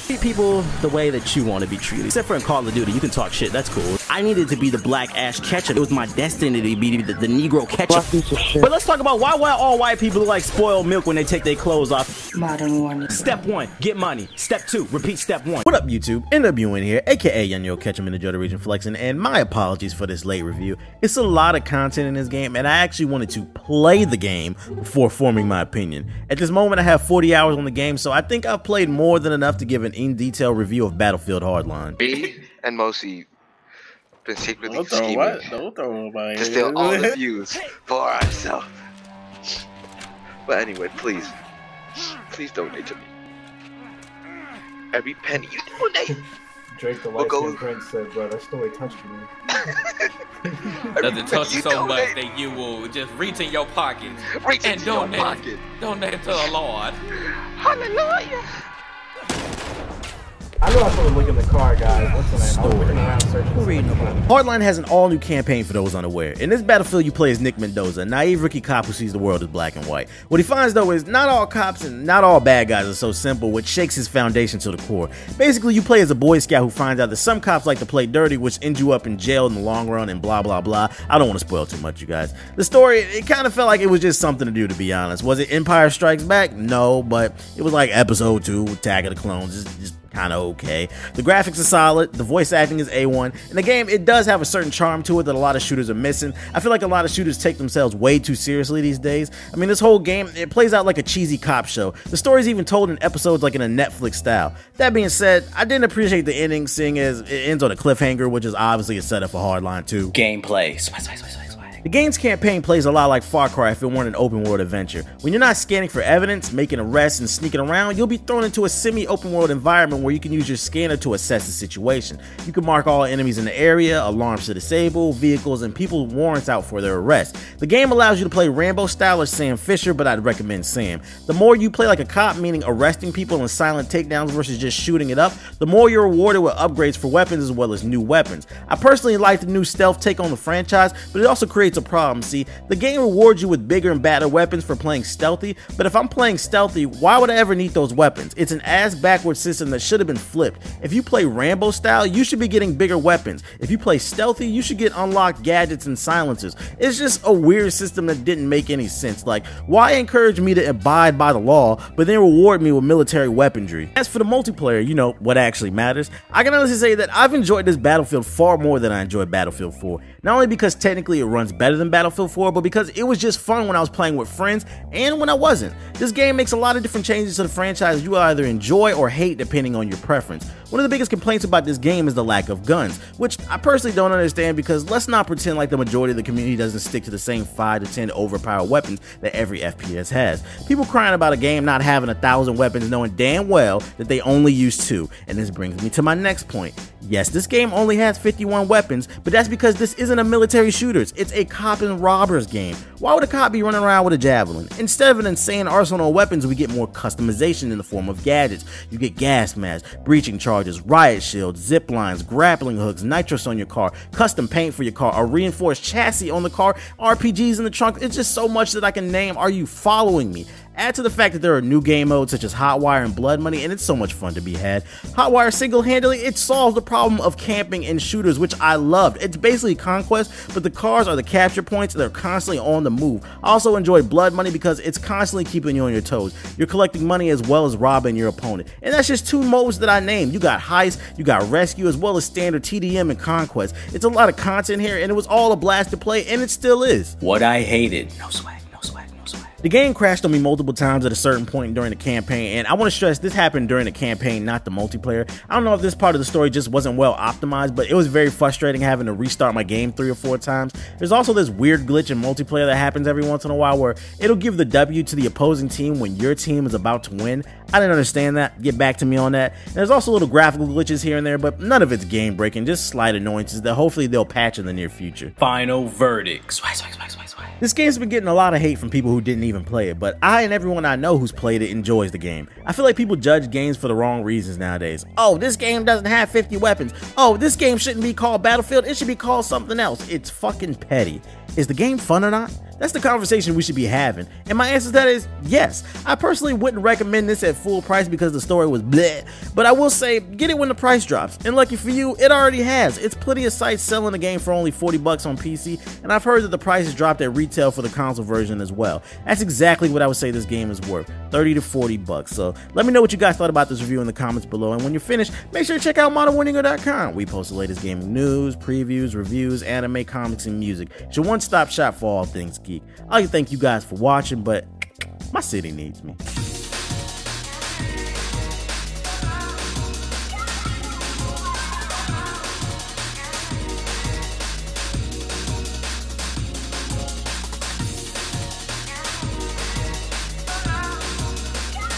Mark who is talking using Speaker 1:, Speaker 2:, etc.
Speaker 1: Treat people the way that you want to be treated. Except for in Call of Duty, you can talk shit, that's cool. I needed to be the black Ash Ketchum. It was my destiny to be the Negro Ketchum. But let's talk about why all white people look like spoiled milk when they take their clothes off.
Speaker 2: Modern warning.
Speaker 1: Step 1, get money. Step 2, repeat step 1.
Speaker 3: What up, YouTube? NWN here, aka Young Yo Ketchum in the Georgia region flexing, and my apologies for this late review. It's a lot of content in this game, and I actually wanted to play the game before forming my opinion. At this moment, I have 40 hours on the game, so I think I've played more than enough to give an in-detail review of Battlefield Hardline.
Speaker 4: Me and Mosi been secretly scheming
Speaker 5: to
Speaker 4: steal all the views for ourselves. But anyway, please donate to me. Every penny you donate.
Speaker 5: Drake the light skinned prince said, bro, that story touched me.
Speaker 6: Does it touch you so much that you will just reach in your pocket and donate to the Lord?
Speaker 4: Hallelujah.
Speaker 5: I know I supposed to look in the car, guys. What's the name? I was looking around searching.
Speaker 3: Hardline has an all-new campaign for those unaware. In this Battlefield, you play as Nick Mendoza, a naive rookie cop who sees the world as black and white. What he finds, though, is not all cops and not all bad guys are so simple, which shakes his foundation to the core. Basically, you play as a Boy Scout who finds out that some cops like to play dirty, which ends you up in jail in the long run and blah, blah, blah. I don't want to spoil too much, you guys. The story, it kind of felt like it was just something to do, to be honest. Was it Empire Strikes Back? No, but it was like Episode 2, Attack of the Clones. Just kind of okay. The graphics are solid, the voice acting is A1, and the game, it does have a certain charm to it that a lot of shooters are missing. I feel like a lot of shooters take themselves way too seriously these days. I mean, this whole game, it plays out like a cheesy cop show. The story's even told in episodes like in a Netflix style. That being said, I didn't appreciate the ending, seeing as it ends on a cliffhanger, which is obviously a setup for Hardline 2.
Speaker 1: Gameplay.
Speaker 3: The game's campaign plays a lot like Far Cry if it weren't an open world adventure. When you're not scanning for evidence, making arrests, and sneaking around, you'll be thrown into a semi-open world environment where you can use your scanner to assess the situation. You can mark all enemies in the area, alarms to disable, vehicles, and people warrants out for their arrest. The game allows you to play Rambo style or Sam Fisher, but I'd recommend Sam. The more you play like a cop, meaning arresting people and silent takedowns versus just shooting it up, the more you're rewarded with upgrades for weapons as well as new weapons. I personally like the new stealth take on the franchise, but it also creates a problem. See, the game rewards you with bigger and badder weapons for playing stealthy, but if I'm playing stealthy, why would I ever need those weapons? It's an ass-backwards system that should have been flipped. If you play Rambo style, you should be getting bigger weapons. If you play stealthy, you should get unlocked gadgets and silencers. It's just a weird system that didn't make any sense. Like, why encourage me to abide by the law, but then reward me with military weaponry? As for the multiplayer, you know, what actually matters, I can honestly say that I've enjoyed this Battlefield far more than I enjoyed Battlefield 4. Not only because technically it runs better than Battlefield 4, but because it was just fun when I was playing with friends and when I wasn't. This game makes a lot of different changes to the franchise you either enjoy or hate depending on your preference. One of the biggest complaints about this game is the lack of guns, which I personally don't understand because let's not pretend like the majority of the community doesn't stick to the same 5 to 10 overpowered weapons that every FPS has. People crying about a game not having 1,000 weapons knowing damn well that they only use 2, and this brings me to my next point. Yes, this game only has 51 weapons, but that's because this isn't a military shooters, it's a cop and robbers game. Why would a cop be running around with a javelin? Instead of an insane arsenal of weapons, we get more customization in the form of gadgets. You get gas masks, breaching charges, riot shields, zip lines, grappling hooks, nitrous on your car, custom paint for your car, a reinforced chassis on the car, RPGs in the trunk. It's just so much that I can name. Are you following me? Add to the fact that there are new game modes such as Hotwire and Blood Money, and it's so much fun to be had. Hotwire single-handedly, it solves the problem of camping in shooters, which I loved. It's basically Conquest, but the cars are the capture points and they're constantly on the move. I also enjoy Blood Money because it's constantly keeping you on your toes. You're collecting money as well as robbing your opponent. And that's just 2 modes that I named. You got Heist, you got Rescue, as well as standard TDM and Conquest. It's a lot of content here, and it was all a blast to play, and it still is.
Speaker 1: What I hated. No swag.
Speaker 3: The game crashed on me multiple times at a certain point during the campaign, and I want to stress this happened during the campaign, not the multiplayer. I don't know if this part of the story just wasn't well optimized, but it was very frustrating having to restart my game 3 or 4 times. There's also this weird glitch in multiplayer that happens every once in a while where it'll give the W to the opposing team when your team is about to win. I didn't understand that. Get back to me on that. And there's also little graphical glitches here and there, but none of it's game breaking, just slight annoyances that hopefully they'll patch in the near future.
Speaker 1: Final verdict. Swag.
Speaker 3: This game's been getting a lot of hate from people who didn't even play it, but I and everyone I know who's played it enjoys the game. I feel like people judge games for the wrong reasons nowadays. Oh, this game doesn't have 50 weapons. Oh, this game shouldn't be called Battlefield, it should be called something else. It's fucking petty. Is the game fun or not? That's the conversation we should be having. And my answer to that is yes. I personally wouldn't recommend this at full price because the story was bleh, but I will say get it when the price drops. And lucky for you, it already has. It's plenty of sites selling the game for only $40 on PC, and I've heard that the price has dropped at retail for the console version as well. That's exactly what I would say this game is worth, $30 to $40. So let me know what you guys thought about this review in the comments below, and when you're finished, make sure to check out ModernWarningo.com. We post the latest gaming news, previews, reviews, anime, comics, and music. It's your one-stop shop for all things geek. I'd like to thank you guys for watching, but my city needs me.